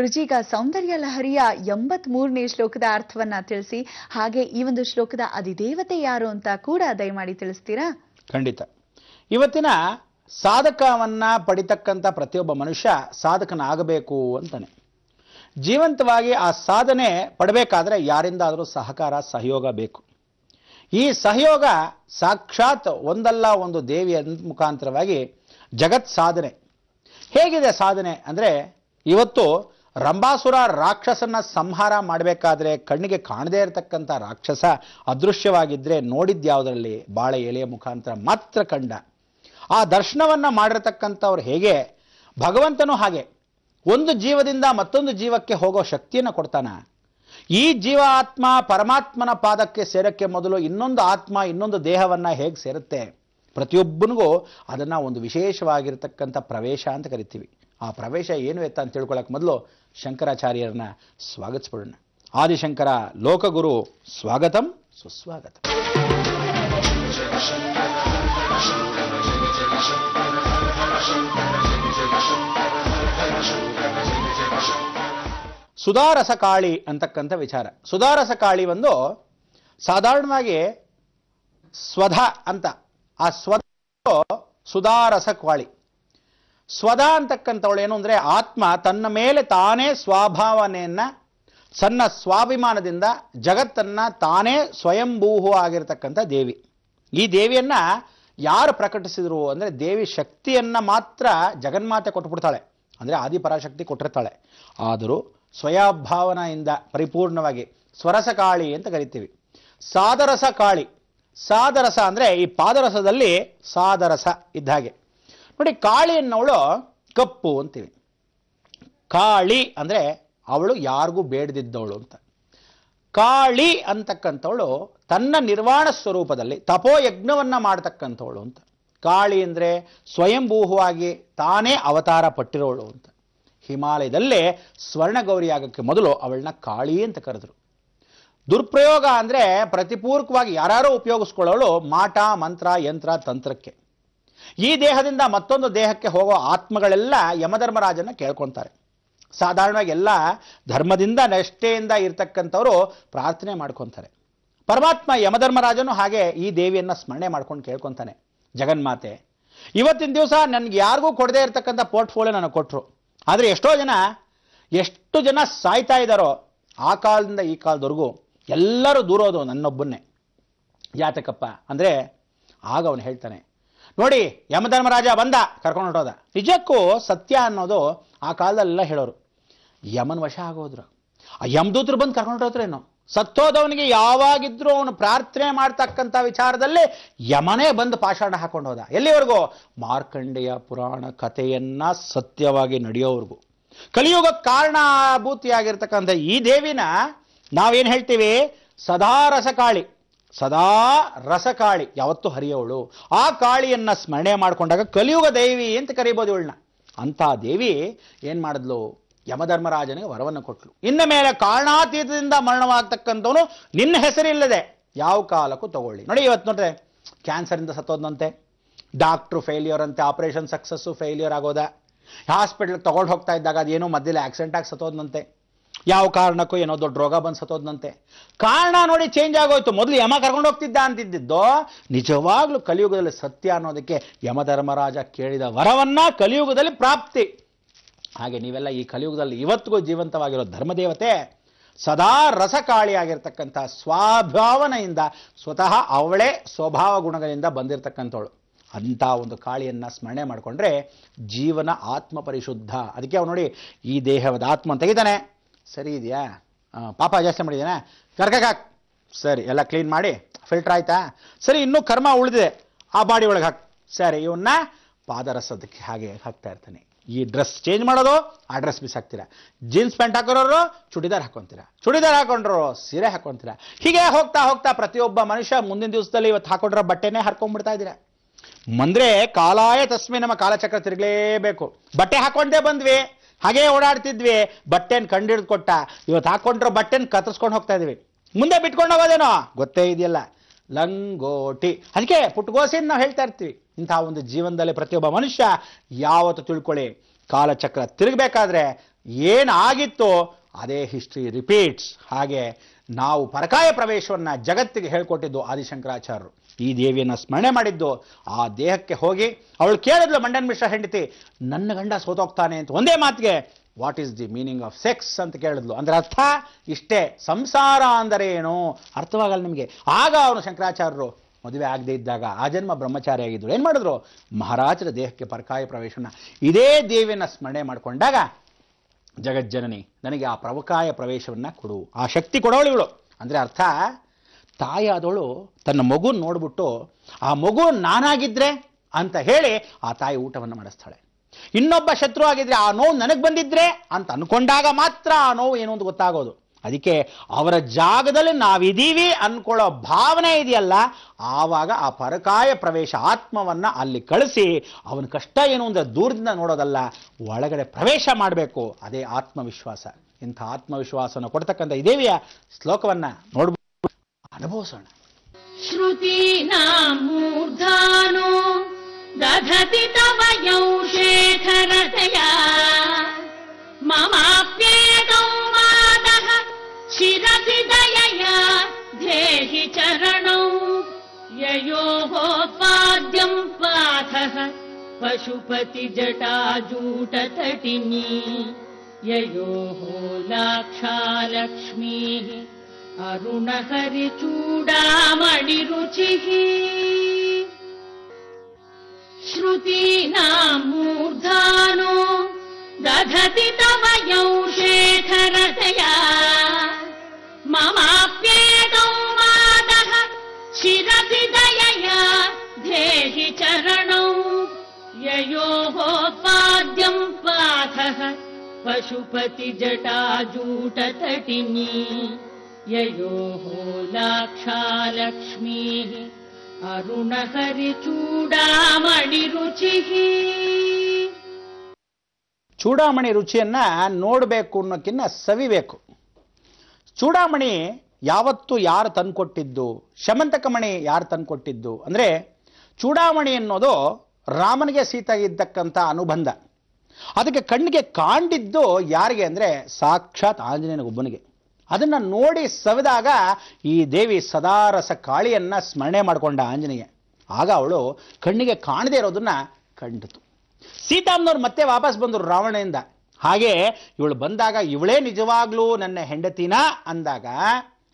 ಗುರುಜಿ, ಈಗ ಸೌಂದರ್ಯ ಲಹರಿಯ 83ನೇ ಶ್ಲೋಕದ ಅರ್ಥವನ್ನ ತಿಳಿಸಿ, ಹಾಗೆ ಈ ಒಂದು ಶ್ಲೋಕದ ಅಧಿದೇವತೆ ಯಾರು ಅಂತ ಕೂಡ ದಯಮಾಡಿ ತಿಳಿಸ್ತೀರಾ? ಖಂಡಿತ. ಇವತ್ತಿನ ಸಾಧಕವನ್ನ ಪಡಿತಕ್ಕಂಥ ಪ್ರತಿಯೊಬ್ಬ ಮನುಷ್ಯ ಸಾಧಕನಾಗಬೇಕು ಅಂತಾನೆ. ಜೀವಂತವಾಗಿ ಆ ಸಾಧನೆ ಪಡಬೇಕಾದ್ರೆ ಯಾರಿಂದಾದರೂ ಸಹಕಾರ ಸಹಯೋಗ ಬೇಕು. ಈ ಸಹಯೋಗ ಸಾಕ್ಷಾತ್ ಒಂದಲ್ಲ ಒಂದು ದೇವಿಯ ಮುಖಾಂತರವಾಗಿ ಜಗತ್ ಸಾಧನೆ. ಹೇಗಿದೆ ಸಾಧನೆ ಅಂದರೆ, ಇವತ್ತು ರಂಭಾಸುರ ರಾಕ್ಷಸನ ಸಂಹಾರ ಮಾಡಬೇಕಾದ್ರೆ ಕಣ್ಣಿಗೆ ಕಾಣದೇ ಇರತಕ್ಕಂಥ ರಾಕ್ಷಸ ಅದೃಶ್ಯವಾಗಿದ್ದರೆ ನೋಡಿದ್ಯಾವುದರಲ್ಲಿ ಬಾಳೆ ಎಲೆಯ ಮುಖಾಂತರ ಮಾತ್ರ ಕಂಡ. ಆ ದರ್ಶನವನ್ನು ಮಾಡಿರತಕ್ಕಂಥವ್ರು ಹೇಗೆ, ಭಗವಂತನೂ ಹಾಗೆ ಒಂದು ಜೀವದಿಂದ ಮತ್ತೊಂದು ಜೀವಕ್ಕೆ ಹೋಗೋ ಶಕ್ತಿಯನ್ನು ಕೊಡ್ತಾನ. ಈ ಜೀವ ಆತ್ಮ ಪರಮಾತ್ಮನ ಪಾದಕ್ಕೆ ಸೇರಕ್ಕೆ ಮೊದಲು ಇನ್ನೊಂದು ಆತ್ಮ ಇನ್ನೊಂದು ದೇಹವನ್ನು ಹೇಗೆ ಸೇರುತ್ತೆ, ಪ್ರತಿಯೊಬ್ಬನಿಗೂ ಅದನ್ನು ಒಂದು ವಿಶೇಷವಾಗಿರ್ತಕ್ಕಂಥ ಪ್ರವೇಶ ಅಂತ ಕರಿತೀವಿ. ಆ ಪ್ರವೇಶ ಏನು ಎತ್ತ ಅಂತ ತಿಳ್ಕೊಳ್ಳೋಕೆ ಮೊದಲು ಶಂಕರಾಚಾರ್ಯರನ್ನ ಸ್ವಾಗತಿಸ್ಬಿಡೋಣ. ಆದಿಶಂಕರ ಲೋಕಗುರು ಸ್ವಾಗತಂ ಸುಸ್ವಾಗತಂ. ಸುಧಾರಸ ಕಾಳಿ ಅಂತಕ್ಕಂಥ ವಿಚಾರ. ಸುಧಾರಸ ಕಾಳಿ ಒಂದು ಸಾಧಾರಣವಾಗಿ ಸ್ವಧ ಅಂತ, ಆ ಸ್ವಧ ಸುಧಾರಸ ಕಾಳಿ. ಸ್ವಧ ಅಂತಕ್ಕಂಥವಳು ಏನು ಅಂದರೆ, ಆತ್ಮ ತನ್ನ ಮೇಲೆ ತಾನೇ ಸ್ವಭಾವನೆಯನ್ನ ಸಣ್ಣ ಸ್ವಾಭಿಮಾನದಿಂದ ಜಗತ್ತನ್ನ ತಾನೇ ಸ್ವಯಂಭೂಹು ಆಗಿರತಕ್ಕಂಥ ದೇವಿ. ಈ ದೇವಿಯನ್ನ ಯಾರು ಪ್ರಕಟಿಸಿದ್ರು ಅಂದರೆ, ದೇವಿ ಶಕ್ತಿಯನ್ನ ಮಾತ್ರ ಜಗನ್ಮಾತೆ ಕೊಟ್ಬಿಡ್ತಾಳೆ, ಅಂದರೆ ಆದಿಪರಾಶಕ್ತಿ ಕೊಟ್ಟಿರ್ತಾಳೆ. ಆದರೂ ಸ್ವಯಂಭಾವನೆಯಿಂದ ಪರಿಪೂರ್ಣವಾಗಿ ಸ್ವರಸ ಕಾಳಿ ಅಂತ ಕರಿತೀವಿ. ಸಾದರಸ ಕಾಳಿ. ಸಾದರಸ ಅಂದರೆ ಈ ಪಾದರಸದಲ್ಲಿ ಸಾದರಸ ಇದ್ದ ಹಾಗೆ ನೋಡಿ. ಕಾಳಿ ಅನ್ನವಳು ಕಪ್ಪು ಅಂತೀವಿ. ಕಾಳಿ ಅಂದರೆ ಅವಳು ಯಾರಿಗೂ ಬೇಡದಿದ್ದವಳು ಅಂತ. ಕಾಳಿ ಅಂತಕ್ಕಂಥವಳು ತನ್ನ ನಿರ್ವಾಣ ಸ್ವರೂಪದಲ್ಲಿ ತಪೋಯಜ್ಞವನ್ನ ಮಾಡತಕ್ಕಂಥವಳು ಅಂತ. ಕಾಳಿ ಅಂದರೆ ಸ್ವಯಂಭೂಹವಾಗಿ ತಾನೇ ಅವತಾರ ಪಟ್ಟಿರೋಳು ಅಂತ. ಹಿಮಾಲಯದಲ್ಲೇ ಸ್ವರ್ಣಗೌರಿ ಆಗಕ್ಕೆ ಮೊದಲು ಅವಳನ್ನ ಕಾಳಿ ಅಂತ ಕರೆದ್ರು. ದುರ್ಪ್ರಯೋಗ ಅಂದರೆ ಪ್ರತಿಪೂರ್ವಕವಾಗಿ ಯಾರು ಉಪಯೋಗಿಸ್ಕೊಳ್ಳೋಳು ಮಾಟ ಮಂತ್ರ ಯಂತ್ರ ತಂತ್ರಕ್ಕೆ. ಈ ದೇಹದಿಂದ ಮತ್ತೊಂದು ದೇಹಕ್ಕೆ ಹೋಗೋ ಆತ್ಮಗಳೆಲ್ಲ ಯಮಧರ್ಮರಾಜನ ಕೇಳ್ಕೊತಾರೆ. ಸಾಧಾರಣವಾಗಿ ಎಲ್ಲ ಧರ್ಮದಿಂದ ನಿಷ್ಠೆಯಿಂದ ಇರ್ತಕ್ಕಂಥವ್ರು ಪ್ರಾರ್ಥನೆ ಮಾಡ್ಕೊತಾರೆ. ಪರಮಾತ್ಮ ಯಮಧರ್ಮರಾಜನು ಹಾಗೆ ಈ ದೇವಿಯನ್ನ ಸ್ಮರಣೆ ಮಾಡ್ಕೊಂಡು ಕೇಳ್ಕೊತಾನೆ, ಜಗನ್ಮಾತೆ ಇವತ್ತಿನ ದಿವಸ ನನಗೆ ಯಾರಿಗೂ ಕೊಡದೇ ಇರತಕ್ಕಂಥ ಪೋರ್ಟ್ಫೋಲಿಯೋ ನನಗೆ ಕೊಟ್ಟರು, ಆದರೆ ಎಷ್ಟು ಜನ ಸಾಯ್ತಾ ಇದ್ದಾರೋ ಆ ಕಾಲದಿಂದ ಈ ಕಾಲದವರೆಗೂ ಎಲ್ಲರೂ ದೂರೋದು ನನ್ನೊಬ್ಬನ್ನೇ. ಯಾತಕಪ್ಪ ಅಂದರೆ, ಆಗ ಅವನು ಹೇಳ್ತಾನೆ, ನೋಡಿ ಯಮಧರ್ಮರಾಜ ಬಂದ ಕರ್ಕೊಂಡು ಹೊರಟೋದ. ನಿಜಕ್ಕೂ ಸತ್ಯ ಅನ್ನೋದು ಆ ಕಾಲದಲ್ಲೆಲ್ಲ ಹೇಳೋರು. ಯಮನ ವಶ ಆಗೋದ್ರು, ಆ ಯಮದೂತರು ಬಂದು ಕರ್ಕೊಂಡು ಹೊರಟೋದ್ರೇನೋ. ಸತ್ತೋದವನಿಗೆ ಯಾವಾಗಿದ್ರೂ ಅವನು ಪ್ರಾರ್ಥನೆ ಮಾಡ್ತಕ್ಕಂಥ ವಿಚಾರದಲ್ಲಿ ಯಮನೇ ಬಂದು ಪಾಷಾಣ ಹಾಕೊಂಡು ಹೋದ. ಎಲ್ಲಿವರೆಗೂ? ಮಾರ್ಕಂಡೇಯ ಪುರಾಣ ಕಥೆಯನ್ನ ಸತ್ಯವಾಗಿ ನಡೆಯೋವರೆಗೂ. ಕಲಿಯುಗ ಕಾರಣಭೂತಿಯಾಗಿರ್ತಕ್ಕಂಥ ಈ ದೇವಿನ ನಾವೇನು ಹೇಳ್ತೀವಿ? ಸದಾ ರಸಕಾಳಿ. ಸದಾ ರಸಕಾಳಿ, ಯಾವತ್ತೂ ಹರಿಯೋವಳು. ಆ ಕಾಳಿಯನ್ನ ಸ್ಮರಣೆ ಮಾಡಿಕೊಂಡಾಗ ಕಲಿಯುಗ ದೇವಿ ಅಂತ ಕರೀಬೋದು ಇವಳನ್ನ. ಅಂಥ ದೇವಿ ಏನು ಮಾಡಿದ್ಲು? ಯಮಧರ್ಮರಾಜನಿಗೆ ವರವನ್ನು ಕೊಟ್ಲು. ಇನ್ನು ಮೇಲೆ ಕಾರಣಾತೀತದಿಂದ ಮರಣವಾಗ್ತಕ್ಕಂಥವನು ನಿನ್ನ ಹೆಸರಿಲ್ಲದೆ ಯಾವ ಕಾಲಕ್ಕೂ ತಗೊಳ್ಳಿ. ನೋಡಿ, ಇವತ್ತು ನೋಡ್ರೆ ಕ್ಯಾನ್ಸರಿಂದ ಸತ್ತೋದಂತೆ, ಡಾಕ್ಟ್ರು ಫೇಲ್ಯೂರ್ ಅಂತೆ, ಆಪರೇಷನ್ ಸಕ್ಸಸ್ಸು ಫೇಲ್ಯೂರ್ ಆಗೋದ, ಹಾಸ್ಪಿಟ್ಲಿಗೆ ತಗೊಂಡು ಹೋಗ್ತಾ ಇದ್ದಾಗ ಅದೇನೋ ಮಧ್ಯದಲ್ಲಿ ಆಕ್ಸಿಡೆಂಟ್ ಆಗಿ ಸತ್ತೋದಂತೆ, ಯಾವ ಕಾರಣಕ್ಕೂ ಏನೋ ದೊಡ್ಡ ರೋಗ ಬಂದು ಸತ್ತೋದಂತೆ. ಕಾರಣ ನೋಡಿ ಚೇಂಜ್ ಆಗೋಯ್ತು. ಮೊದಲು ಯಮ ಕರ್ಕೊಂಡು ಹೋಗ್ತಿದ್ದ ಅಂತಿದ್ದು ನಿಜವಾಗ್ಲೂ ಕಲಿಯುಗದಲ್ಲಿ ಸತ್ಯ ಅನ್ನೋದಕ್ಕೆ ಯಮಧರ್ಮರಾಜ ಕೇಳಿದ ವರವನ್ನ ಕಲಿಯುಗದಲ್ಲಿ ಪ್ರಾಪ್ತಿ. ಹಾಗೆ ನೀವೆಲ್ಲ ಈ ಕಲಿಯುಗದಲ್ಲಿ ಇವತ್ತಿಗೂ ಜೀವಂತವಾಗಿರೋ ಧರ್ಮದೇವತೆ ಸದಾ ರಸಕಾಳಿಯಾಗಿರ್ತಕ್ಕಂಥ ಸ್ವಭಾವನೆಯಿಂದ ಸ್ವತಃ ಅವಳೇ ಸ್ವಭಾವ ಗುಣಗಳಿಂದ ಬಂದಿರತಕ್ಕಂಥವಳು. ಅಂಥ ಒಂದು ಕಾಳಿಯನ್ನು ಸ್ಮರಣೆ ಮಾಡಿಕೊಂಡ್ರೆ ಜೀವನ ಆತ್ಮ ಪರಿಶುದ್ಧ. ಅದಕ್ಕೆ ಅವನು ನೋಡಿ, ಈ ದೇಹದ ಆತ್ಮ ತೆಗಿತಾನೆ, ಸರಿ ಇದೆಯಾ, ಪಾಪ ಜಾಸ್ತಿ ಮಾಡಿದ್ದಾನೆ, ಕರ್ಕಕ್ಕೆ ಸರಿ ಎಲ್ಲ ಕ್ಲೀನ್ ಮಾಡಿ ಫಿಲ್ಟರ್ ಆಯ್ತಾ, ಸರಿ ಇನ್ನೂ ಕರ್ಮ ಉಳಿದಿದೆ ಆ ಬಾಡಿ ಒಳಗೆ ಹಾಕಿ, ಸರಿ ಇವನ್ನ ಪಾದರಸದಕ್ಕೆ ಹಾಗೆ ಹಾಕ್ತಾ ಇರ್ತಾನೆ. ಈ ಡ್ರೆಸ್ ಚೇಂಜ್ ಮಾಡೋದು, ಆ ಡ್ರೆಸ್ ಬಿಸಾಕ್ತೀರಾ. ಜೀನ್ಸ್ ಪ್ಯಾಂಟ್ ಹಾಕೋರು ಚೂಡಿದಾರ್ ಹಾಕೊಂತೀರಾ, ಚೂಡಿದಾರ್ ಹಾಕೊಂಡ್ರು ಸೀರೆ ಹಾಕೊಂತೀರಾ. ಹೀಗೆ ಹೋಗ್ತಾ ಹೋಗ್ತಾ ಪ್ರತಿಯೊಬ್ಬ ಮನುಷ್ಯ ಮುಂದಿನ ದಿವಸದಲ್ಲಿ ಇವತ್ತು ಹಾಕೊಂಡ್ರ ಬಟ್ಟೆನೇ ಹರ್ಕೊಂಡ್ಬಿಡ್ತಾ ಇದ್ದೀರಾ. ಅಂದ್ರೆ ಕಾಲಾಯ ತಸ್ಮೈ ನಮ್ಮ ಕಾಲಚಕ್ರ ತಿರುಗಲೇಬೇಕು. ಬಟ್ಟೆ ಹಾಕೊಂಡೇ ಬಂದ್ವಿ, ಹಾಗೇ ಓಡಾಡ್ತಿದ್ವಿ, ಬಟ್ಟೆನ ಕಂಡಿಡ್ದು ಕೊಟ್ಟ, ಇವತ್ತು ಹಾಕೊಂಡ್ರ ಬಟ್ಟೆನ ಕತ್ತರಿಸ್ಕೊಂಡು ಹೋಗ್ತಾ ಇದೀವಿ. ಮುಂದೆ ಬಿಟ್ಕೊಂಡು ಹೋಗೋದೇನೋ ಗೊತ್ತೇ ಇದೆಯಲ್ಲ, ಲಂಗೋಟಿ. ಅದಕ್ಕೆ ಪುಟ್ಗೋಸಿನ ನಾವು ಹೇಳ್ತಾ ಇರ್ತೀವಿ. ಇಂತಹ ಒಂದು ಜೀವನದಲ್ಲಿ ಪ್ರತಿಯೊಬ್ಬ ಮನುಷ್ಯ ಯಾವತ್ತು ತಿಳ್ಕೊಳ್ಳಿ, ಕಾಲಚಕ್ರ ತಿರುಗಬೇಕಾದ್ರೆ ಏನಾಗಿತ್ತೋ ಅದೇ ಹಿಸ್ಟ್ರಿ ರಿಪೀಟ್ಸ್. ಹಾಗೆ ನಾವು ಪರಕಾಯ ಪ್ರವೇಶವನ್ನು ಜಗತ್ತಿಗೆ ಹೇಳ್ಕೊಟ್ಟಿದ್ದು ಆದಿಶಂಕರಾಚಾರ್ಯರು. ಈ ದೇವಿಯನ್ನು ಸ್ಮರಣೆ ಮಾಡಿದ್ದು ಆ ದೇಹಕ್ಕೆ ಹೋಗಿ ಅವಳು ಕೇಳಿದ್ಲು ಮಂಡನ್ ಮಿಶ್ರ ಹೆಂಡತಿ, ನನ್ನ ಗಂಡ ಸೋತೋಗ್ತಾನೆ ಅಂತ ಒಂದೇ ಮಾತಿಗೆ what is the meaning of sex ಅಂತ ಕೇಳಿದ್ಲು. ಅಂದ್ರೆ ಅರ್ಥ ಇಷ್ಟೇ, ಸಂಸಾರ ಅಂದರೆ ಏನು ಅರ್ಥವಾಗಲ್ಲ ನಿಮಗೆ. ಆಗ ಅವನು ಶಂಕರಾಚಾರ್ಯರು ಮದುವೆ ಆಗದೆ ಇದ್ದಾಗ ಆ ಜನ್ಮ ಬ್ರಹ್ಮಚಾರಿ ಆಗಿದ್ರು. ಏನು ಮಾಡಿದ್ರು? ಮಹಾರಾಜರ ದೇಹಕ್ಕೆ ಪರಕಾಯ ಪ್ರವೇಶನ ಇದೇ ದೇವಿಯನ್ನು ಸ್ಮರಣೆ ಮಾಡಿಕೊಂಡಾಗ, ಜಗಜ್ಜನನಿ ನನಗೆ ಆ ಪರಕಾಯ ಪ್ರವೇಶವನ್ನು ಕೊಡು, ಆ ಶಕ್ತಿ ಕೊಡೋಳು ಇವಳು. ಅಂದರೆ ಅರ್ಥ, ತಾಯಿಯಾದವಳು ತನ್ನ ಮಗು ನೋಡ್ಬಿಟ್ಟು ಆ ಮಗು ನಾನಾಗಿದ್ರೆ ಅಂತ ಹೇಳಿ ಆ ತಾಯಿ ಊಟವನ್ನು ಮಾಡಿಸ್ತಾಳೆ. ಇನ್ನೊಬ್ಬ ಶತ್ರು ಆಗಿದ್ರೆ ಆ ನೋವು ನನಗೆ ಬಂದಿದ್ರೆ ಅಂತ ಅನ್ಕೊಂಡಾಗ ಮಾತ್ರ ಆ ನೋವು ಏನು ಅಂತ ಗೊತ್ತಾಗೋದು. ಅದಕ್ಕೆ ಅವರ ಜಾಗದಲ್ಲಿ ನಾವಿದ್ದೀವಿ ಅನ್ಕೊಳ್ಳೋ ಭಾವನೆ ಇದೆಯಲ್ಲ, ಆವಾಗ ಆ ಪರಕಾಯ ಪ್ರವೇಶ ಆತ್ಮವನ್ನು ಅಲ್ಲಿ ಕಳಿಸಿ ಅವನ ಕಷ್ಟ ಏನು ಅಂದರೆ ದೂರದಿಂದ ನೋಡೋದಲ್ಲ, ಒಳಗಡೆ ಪ್ರವೇಶ ಮಾಡಬೇಕು. ಅದೇ ಆತ್ಮವಿಶ್ವಾಸ. ಇಂಥ ಆತ್ಮವಿಶ್ವಾಸವನ್ನು ಕೊಡ್ತಕ್ಕಂಥ ಈ ದೇವಿಯ ಶ್ಲೋಕವನ್ನು ನೋಡ್ಬೋದು, ಅನುಭವಿಸೋಣ. ಶ್ರುತೀನಾಂ ಮೂರ್ಧಾನೋ ದಧತಿ ತವ ಯೌಷೇಖರತಯಾ ಮಮಾಪ್ಯೇತೌ ಮಾತಃ ಶಿರಸಿ ದಯಯಾ ಧೇಹಿ ಚರಣೌ ಯಯೋಃ ಪಾದ್ಯಂ ಪಾಥಃ ಪಶುಪತಿ ಜಟಾಜೂಟತಟಿನೀ ಯಯೋಃ ಲಾಕ್ಷಾಲಕ್ಷ್ಮೀಃ ಅರುಣಹರಿ ಚೂಡಾಮಣಿರುಚಿಃ ಶ್ರುತೀನಾಂ ಮೂರ್ಧಾನೋ ದಧತಿ ತವ ಯೌಷೇಖರತಯಾ ಮಮಾಪ್ಯೇತೌ ಮಾತಃ ಶಿರಸಿ ದಯಯಾ ಧೇಹಿ ಚರಣೌ ಯಯೋಃ ಪಾದ್ಯಂ ಪಾಥಃ ಪಶುಪತಿ ಜಟಾಜೂಟತಟಿನೀ ಯಯೋಃ ಲಾಕ್ಷಾಲಕ್ಷ್ಮೀಃ ಅರುಣಹರಿ ಚೂಡಾಮಣಿರುಚಿಃ. ಚೂಡಾಮಣಿ ರುಚಿಯನ್ನ ನೋಡಬೇಕು ಅನ್ನೋಕ್ಕಿಂತ ಸವಿಬೇಕು. ಚೂಡಾಮಣಿ ಯಾವತ್ತು ಯಾರು ತಂದುಕೊಟ್ಟಿದ್ದು, ಶಮಂತಕಮಣಿ ಯಾರು ತಂದುಕೊಟ್ಟಿದ್ದು ಅಂದರೆ, ಚೂಡಾಮಣಿ ಅನ್ನೋದು ರಾಮನಿಗೆ ಸೀತೆಗೆ ಇದ್ದಕ್ಕಂಥ ಅನುಬಂಧ. ಅದಕ್ಕೆ ಕಣ್ಣಿಗೆ ಕಾಂಡಿದ್ದು ಯಾರಿಗೆ ಅಂದರೆ ಸಾಕ್ಷಾತ್ ಆಂಜನೇಯನಿಗೊಬ್ಬನಿಗೆ. ಅದನ್ನು ನೋಡಿ ಸವಿದಾಗ ಈ ದೇವಿ ಸದಾರಸ ಕಾಳಿಯನ್ನು ಸ್ಮರಣೆ ಮಾಡಿಕೊಂಡ ಆಂಜನೇಯ. ಆಗ ಅವಳು ಕಣ್ಣಿಗೆ ಕಾಣದೇ ಇರೋದನ್ನ ಕಂಡಿತು. ಸೀತಾಮ್ನವ್ರು ಮತ್ತೆ ವಾಪಸ್ ಬಂದರು ರಾವಣನಿಂದ. ಹಾಗೆ ಇವಳು ಬಂದಾಗ ಇವಳೇ ನಿಜವಾಗ್ಲೂ ನನ್ನ ಹೆಂಡತಿನ ಅಂದಾಗ,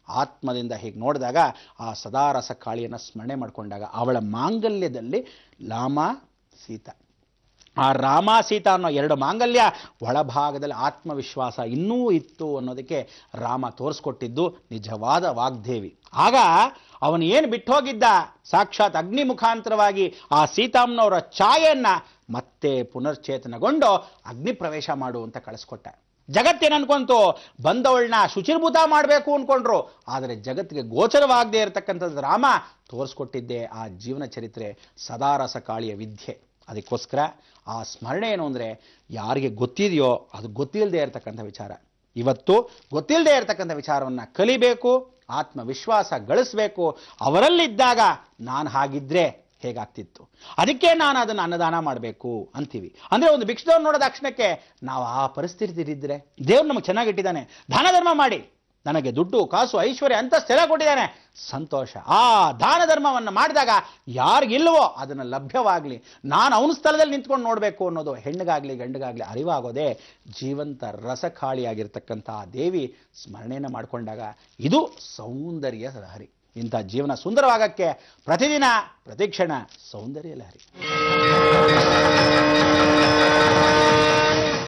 ಆತ್ಮದಿಂದ ಹೀಗೆ ನೋಡಿದಾಗ ಆ ಸದಾರಸ ಕಾಳಿಯನ್ನು ಸ್ಮರಣೆ ಮಾಡಿಕೊಂಡಾಗ ಅವಳ ಮಾಂಗಲ್ಯದಲ್ಲಿ ಲಾಮ ಸೀತಾ, ಆ ರಾಮ ಸೀತಾ ಅನ್ನೋ ಎರಡು ಮಾಂಗಲ್ಯ ಒಳಭಾಗದಲ್ಲಿ ಆತ್ಮವಿಶ್ವಾಸ ಇನ್ನೂ ಇತ್ತು ಅನ್ನೋದಕ್ಕೆ ರಾಮ ತೋರಿಸ್ಕೊಟ್ಟಿದ್ದು ನಿಜವಾದ ವಾಗ್ದೇವಿ. ಆಗ ಅವನು ಏನು ಬಿಟ್ಟು ಹೋಗಿದ್ದ, ಸಾಕ್ಷಾತ್ ಅಗ್ನಿ ಮುಖಾಂತರವಾಗಿ ಆ ಸೀತಾಮ್ನವರ ಛಾಯೆಯನ್ನ ಮತ್ತೆ ಪುನರ್ಚೇತನಗೊಂಡು ಅಗ್ನಿ ಪ್ರವೇಶ ಮಾಡು ಅಂತ ಕಳಿಸ್ಕೊಟ್ಟ. ಜಗತ್ತೇನು ಅನ್ಕೊಂತು, ಬಂದವಳನ್ನ ಶುಚಿರ್ಭೂತ ಮಾಡಬೇಕು ಅನ್ಕೊಂಡ್ರು. ಆದರೆ ಜಗತ್ತಿಗೆ ಗೋಚರವಾಗದೇ ಇರತಕ್ಕಂಥದ್ದು ರಾಮ ತೋರಿಸ್ಕೊಟ್ಟಿದ್ದೆ ಆ ಜೀವನ ಚರಿತ್ರೆ, ಸದಾರಸ ಕಾಳಿಯ ವಿದ್ಯೆ. ಅದಕ್ಕೋಸ್ಕರ ಆ ಸ್ಮರಣೆ ಏನು ಅಂದರೆ, ಯಾರಿಗೆ ಗೊತ್ತಿದೆಯೋ ಅದು ಗೊತ್ತಿಲ್ಲದೆ ಇರತಕ್ಕಂಥ ವಿಚಾರ. ಇವತ್ತು ಗೊತ್ತಿಲ್ಲದೆ ಇರತಕ್ಕಂಥ ವಿಚಾರವನ್ನು ಕಲಿಬೇಕು, ಆತ್ಮವಿಶ್ವಾಸ ಗಳಿಸಬೇಕು. ಅವರಲ್ಲಿದ್ದಾಗ ನಾನು ಹಾಗಿದ್ರೆ ಹೇಗಾಗ್ತಿತ್ತು, ಅದಕ್ಕೆ ನಾನು ಅದನ್ನು ಅನ್ನದಾನ ಮಾಡಬೇಕು ಅಂತೀವಿ. ಅಂದರೆ ಒಂದು ಭಿಕ್ಷದವ್ರು ನೋಡೋದ ತಕ್ಷಣಕ್ಕೆ ನಾವು ಆ ಪರಿಸ್ಥಿತಿ ಇದ್ದರೆ, ದೇವ್ರು ನಮಗೆ ಚೆನ್ನಾಗಿಟ್ಟಿದ್ದಾನೆ, ದಾನ ಧರ್ಮ ಮಾಡಿ, ನನಗೆ ದುಡ್ಡು ಕಾಸು ಐಶ್ವರ್ಯ ಅಂತಸ್ತೆಲ್ಲ ಕೊಟ್ಟಿದ್ದಾನೆ, ಸಂತೋಷ. ಆ ದಾನ ಧರ್ಮವನ್ನು ಮಾಡಿದಾಗ ಯಾರಿಗಿಲ್ವೋ ಅದನ್ನು ಲಭ್ಯವಾಗಲಿ, ನಾನು ಅವನ ಸ್ಥಳದಲ್ಲಿ ನಿಂತ್ಕೊಂಡು ನೋಡಬೇಕು ಅನ್ನೋದು ಹೆಣ್ಣಿಗಾಗಲಿ ಗಂಡಿಗಾಗಲಿ ಅರಿವಾಗೋದೇ ಜೀವಂತ ರಸಖಾಳಿಯಾಗಿರ್ತಕ್ಕಂಥ ದೇವಿ ಸ್ಮರಣೆಯನ್ನು ಮಾಡಿಕೊಂಡಾಗ ಇದು ಸೌಂದರ್ಯ ಲಹರಿ. ಇಂಥ ಜೀವನ ಸುಂದರವಾಗಕ್ಕೆ ಪ್ರತಿದಿನ ಪ್ರತಿಕ್ಷಣ ಸೌಂದರ್ಯ ಲಹರಿ.